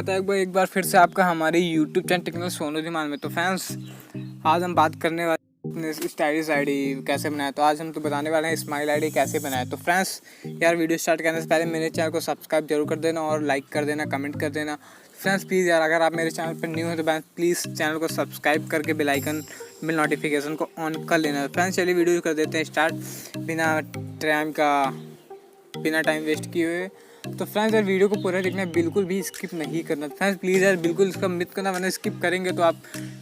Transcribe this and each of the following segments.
स्वागत है एक बार फिर से आपका हमारे YouTube channel technical Sonu Dhiman में। तो फ्रेंड्स, आज हम बात करने वाले स्टाइलिश आईडी कैसे बनाए। तो आज हम तो बताने वाले हैं स्माइल आईडी कैसे बनाए। तो फ्रेंड्स यार, वीडियो स्टार्ट करने से पहले मेरे चैनल को सब्सक्राइब जरूर कर देना और लाइक कर देना, कमेंट कर देना। फ्रेंड्स प्लीज़ यार, अगर आप मेरे चैनल पर न्यू हो तो प्लीज़ चैनल को सब्सक्राइब करके बेल आइकन बिल नोटिफिकेशन को ऑन कर लेना। फ्रेंड्स चलिए वीडियो कर देते हैं स्टार्ट बिना टाइम वेस्ट किए हुए। तो फ्रेंड्स यार, वीडियो को पूरा देखना, बिल्कुल भी स्किप नहीं करना। फ्रेंड्स प्लीज़ यार, बिल्कुल इसका मत करना, वरना स्किप करेंगे तो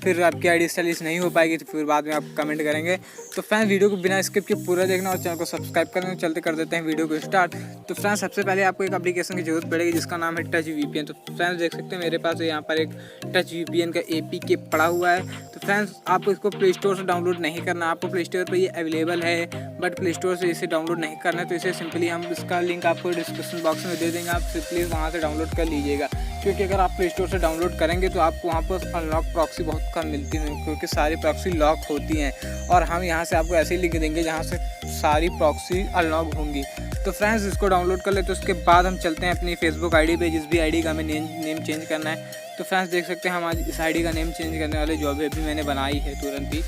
फिर आपकी आईडी स्टाइलिश नहीं हो पाएगी, तो फिर बाद में आप कमेंट करेंगे। तो फ्रेंड्स वीडियो को बिना स्किप के पूरा देखना और चैनल को सब्सक्राइब करना। चलते कर देते हैं वीडियो को स्टार्ट। तो फ्रेंड्स सबसे पहले आपको एक एप्लीकेशन की जरूरत पड़ेगी जिसका नाम है टच VPN। तो फ्रेंड्स देख सकते हैं मेरे पास यहाँ पर एक टच VPN का APK पड़ा हुआ है। तो फ्रेंड्स आपको इसको प्ले स्टोर से डाउनलोड नहीं करना, आपको प्ले स्टोर पर ये अवेलेबल है, बट प्ले स्टोर से इसे डाउनलोड नहीं करना है। तो इसे सिंपली हम इसका लिंक आपको डिस्क्रिप्शन बॉक्स में दे देंगे, आप प्लीज़ वहाँ से डाउनलोड कर लीजिएगा। क्योंकि अगर आप प्ले स्टोर से डाउनलोड करेंगे तो आपको वहाँ पर अनलॉक प्रॉक्सी बहुत कम मिलती है, क्योंकि सारी प्रॉक्सी लॉक होती हैं। और हम यहाँ से आपको ऐसे ही लिंक देंगे जहाँ से सारी प्रॉक्सी अनलॉक होंगी। तो फ्रेंड्स इसको डाउनलोड कर ले। तो उसके बाद हम चलते हैं अपनी फेसबुक आईडी पे, जिस भी आईडी का हमें नेम चेंज करना है। तो फ्रेंड्स देख सकते हैं हम आज इस आईडी का नेम चेंज करने वाले, जो अभी मैंने बनाई है तुरंत ही।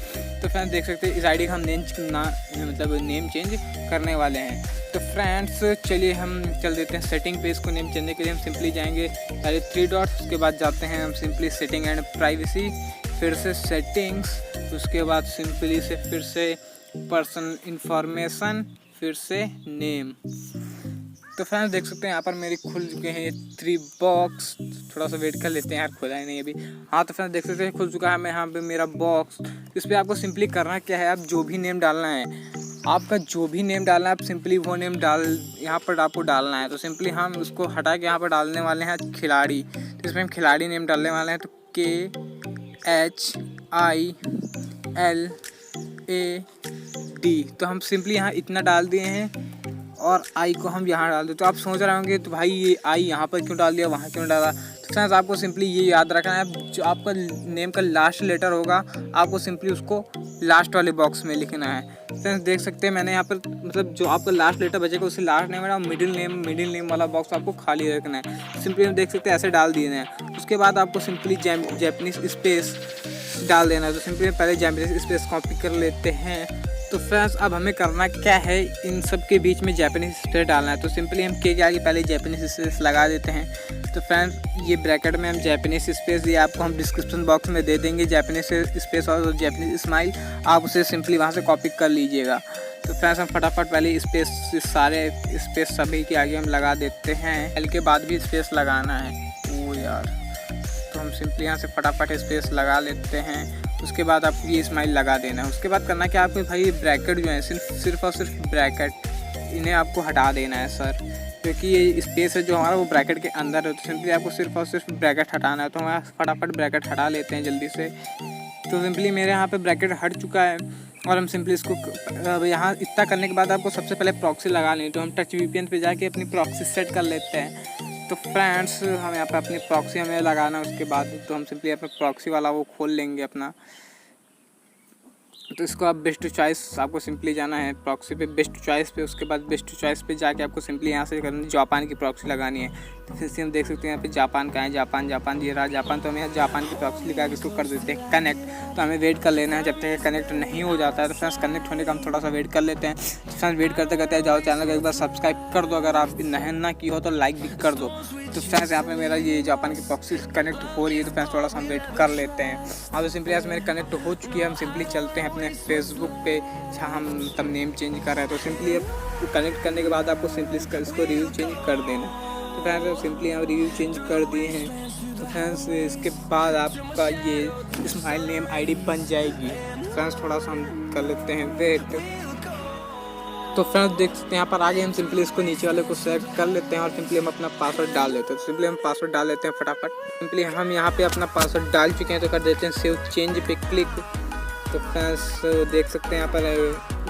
तो फ्रेंड्स देख सकते हैं इस आईडी का हम नेम चेंज करने वाले हैं। तो फ्रेंड्स चलिए हम चल देते हैं सेटिंग पे। इसको नेम चेंज के लिए हम सिंपली जाएंगे पहले 3 डॉट्स, उसके बाद जाते हैं हम सिंपली सेटिंग एंड प्राइवेसी, फिर से सेटिंग्स, उसके बाद सिंपली से फिर से पर्सनल इंफॉर्मेशन, फिर से नेम। तो फ्रेंड्स देख सकते हैं यहाँ पर मेरी खुल चुके हैं 3 बॉक्स। थोड़ा सा वेट कर लेते हैं यार, खुला ही नहीं अभी। हाँ तो फ्रेंड्स देख सकते हैं खुल चुका है मैं यहाँ पे मेरा बॉक्स। इस पर आपको सिंपली करना क्या है, आप जो भी नेम डालना है, आपका जो भी नेम डालना है, आप सिंपली वो नेम यहाँ पर आपको डालना है। तो सिंपली हम उसको हटा के यहाँ पर डालने वाले हैं खिलाड़ी। तो इसमें हम खिलाड़ी नेम डालने वाले हैं। तो KHILAD। तो हम सिंपली यहाँ इतना डाल दिए हैं और आई को हम यहाँ डाल दें। तो आप सोच रहे होंगे तो भाई ये आई यहाँ पर क्यों डाल दिया, वहाँ क्यों डाला। तो फ्रेंड्स आपको सिंपली ये याद रखना है, जो आपका नेम का लास्ट लेटर होगा आपको सिंपली उसको लास्ट वाले बॉक्स में लिखना है। फ्रेंड्स देख सकते हैं मैंने यहाँ पर मतलब जो आपका लास्ट लेटर बचेगा उसे लास्ट नेम है, मिडिल नेम वाला बॉक्स आपको खाली रखना है। सिंपली हम देख सकते हैं ऐसे डाल दिए हैं। उसके बाद आपको सिंपली जैपनीज स्पेस डाल देना है। तो सिंपली पहले जैपनीज स्पेस कॉपी कर लेते हैं। तो फ्रेंड्स अब हमें करना क्या है, इन सब के बीच में जैपनीज स्पेस डालना है। तो सिंपली हम के आगे पहले जैपनीज स्पेस लगा देते हैं। तो फ्रेंड्स ये ब्रैकेट में हम जैपनीज स्पेस, ये आपको हम डिस्क्रिप्शन बॉक्स में दे देंगे, जैपनीज स्पेस और जैपनीज स्माइल, आप उसे सिंपली वहाँ से कॉपी कर लीजिएगा। तो फ्रेंड्स हम फटाफट पहले सारे स्पेस सभी के आगे हम लगा देते हैं। एल के बाद भी स्पेस लगाना है वो यार। तो हम सिंपली यहाँ से फटाफट स्पेस लगा लेते हैं। उसके बाद आपको ये स्माइल लगा देना है। उसके बाद करना क्या, आपको भाई ये ब्रैकेट जो है सिर्फ और सिर्फ ब्रैकेट, इन्हें आपको हटा देना है सर, क्योंकि ये स्पेस है जो हमारा वो ब्रैकेट के अंदर है। तो सिंपली आपको सिर्फ और सिर्फ ब्रैकेट हटाना है। तो हम फटाफट ब्रैकेट हटा लेते हैं जल्दी से। तो सिंपली मेरे यहाँ पे ब्रैकेट हट चुका है और हम सिंपली इसको यहाँ इतना करने के बाद आपको सबसे पहले प्रॉक्सी लगा लें। तो हम टच VPN पे जाके अपनी प्रॉक्सी सेट कर लेते हैं। तो फ्रेंड्स हम यहाँ पे अपनी प्रॉक्सी हमें लगाना, उसके बाद तो हम सिंपली अपने प्रॉक्सी वाला वो खोल लेंगे अपना। तो इसको आप बेस्ट चॉइस, आपको सिंपली जाना है प्रॉक्सी पे, बेस्ट चॉइस पे। उसके बाद बेस्ट चॉइस पे जाके आपको सिंपली यहाँ से जापान की प्रॉक्सी लगानी है। तो फिर से हम देख सकते हैं यहाँ पे जापान का है, जापान ये रहा जापान। तो हम यहाँ जापान की प्रॉक्सी लगा के इसको कर देते हैं कनेक्ट। तो हमें वेट कर लेना है जब तक कनेक्ट नहीं हो जाता है। तो फ्रेंड्स कनेक्ट होने का हम थोड़ा सा वेट कर लेते हैं। तो फ्रेंड्स वेट करते करते जाओ चैनल को एक बार सब्सक्राइब कर दो, अगर आप ना की हो तो लाइक भी कर दो। तो फ्रेंड्स यहाँ पे मेरा ये जापान की प्रॉक्सी कनेक्ट हो रही है। तो फ्रेंड्स थोड़ा सा हम वेट कर लेते हैं। अब तो सिंपली यहाँ से मेरे कनेक्ट हो चुकी है। हम सिंपली चलते हैं अपने फेसबुक पे जहाँ हम तब नेम चेंज कर रहे हैं। तो सिंपली कनेक्ट करने के बाद आपको सिंपली इसको रिव्यू चेंज कर देना। तो फ्रेंड्स सिंपली यहाँ रिव्यू चेंज कर दिए हैं। तो फ्रेंड्स इसके बाद आपका ये स्माइल नेम आईडी बन जाएगी। तो फ्रेंड्स थोड़ा सा हम कर लेते हैं वेट। तो फ्रेंड्स देख सकते हैं यहाँ पर आगे हम सिंपली इसको नीचे वाले को सेलेक्ट कर लेते हैं और सिंपली हम अपना पासवर्ड डाल देते हैं। तो सिंपली हम पासवर्ड डाल लेते हैं फटाफट। सिंपली हम यहाँ पे अपना पासवर्ड डाल चुके हैं। तो कर देते हैं सेव चेंज पे क्लिक। तो फ्रेंड्स देख सकते हैं यहाँ पर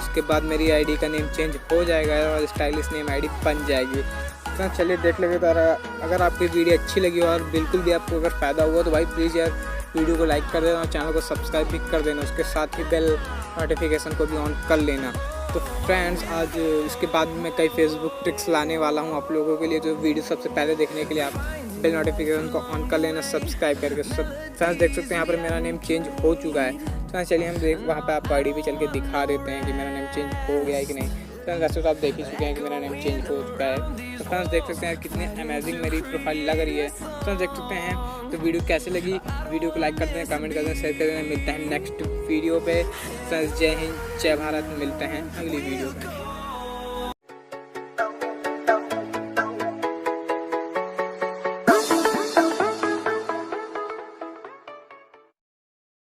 उसके बाद मेरी आईडी का नेम चेंज हो जाएगा और स्टाइलिश नेम आईडी बन जाएगी। फ्रेंड्स चलिए देख लेंगे। तो अगर आपकी वीडियो अच्छी लगी और बिल्कुल भी आपको अगर फ़ायदा हुआ तो भाई प्लीज़ यार वीडियो को लाइक कर देना और चैनल को सब्सक्राइब भी कर देना। उसके साथ ही बेल नोटिफिकेशन को भी ऑन कर लेना। तो फ्रेंड्स आज इसके बाद मैं कई फेसबुक ट्रिक्स लाने वाला हूँ आप लोगों के लिए। जो वीडियो सबसे पहले देखने के लिए आप बेल नोटिफिकेशन को ऑन कर लेना, सब्सक्राइब करके। सब फ्रेंड्स देख सकते हैं यहाँ पर मेरा नेम चेंज हो चुका है। फ्रेंड्स चलिए हम वहाँ पर आपको आईडी पे चल के दिखा देते हैं कि मेरा नेम चेंज हो गया है कि नहीं। फ्रेंड्स वैसे तो आप देख ही चुके हैं कि मेरा नेम चेंज हो चुका है। तो फ्रेंड्स देख सकते हैं कितनी अमेजिंग मेरी प्रोफाइल लग रही है। फ्रेंड्स देख सकते हैं। तो वीडियो कैसे लगी, वीडियो को लाइक कर दें, कमेंट कर दें, शेयर कर दें। मिलते हैं नेक्स्ट वीडियो पे। फ्रेंड्स जय हिंद, जय भारत। मिलते हैं अगली वीडियो में।